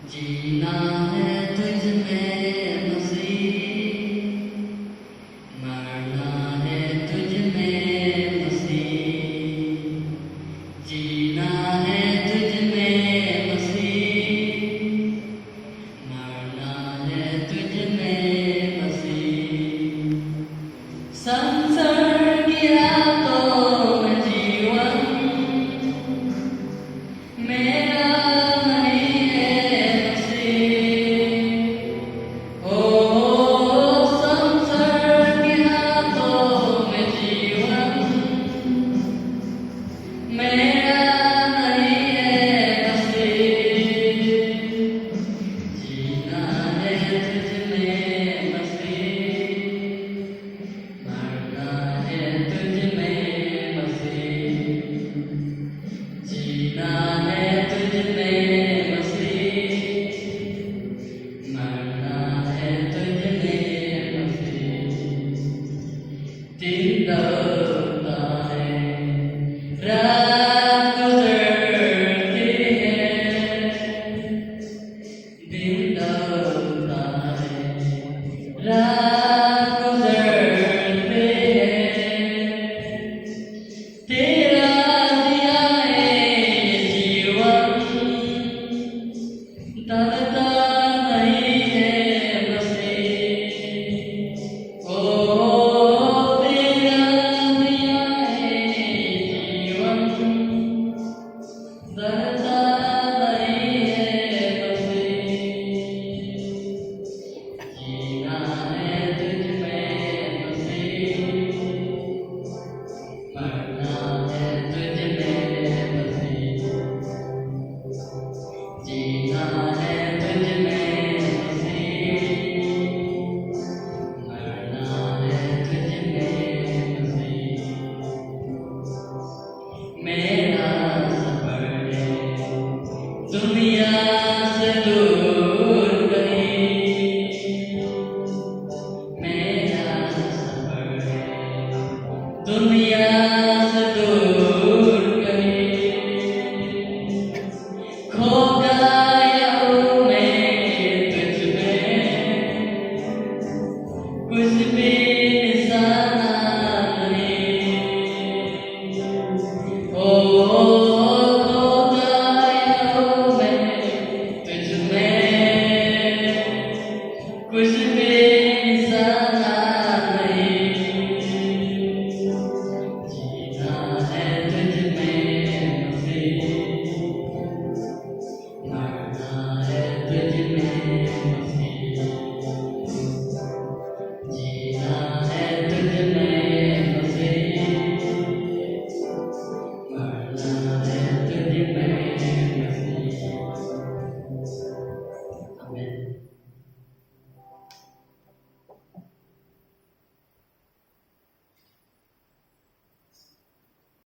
जीना है तुझ में मसीह, मरना है तुझ में मसीह। जीना है तुझ में मसीह, मरना है तुझ में मसीह। संसार की रातों में जीवन मेरा दिन ढलता है, रात गुजरती है। दिन ढलता है, रात गुजरती है। तेरा दिया है ये जीवन, ढलता नहीं है मसीह। ओ दुनिया से दूर कहीं, मेरा सफर है दुनिया से दूर कहीं। खो गया हूँ मैं तुझ में, कुछ भी निशाना नहीं। ओ कुछ भी निशाना नहीं। जीना है तुझ में मसीह, मरना है तुझ में मसीह। जीना है तुझ में मसीह, मरना है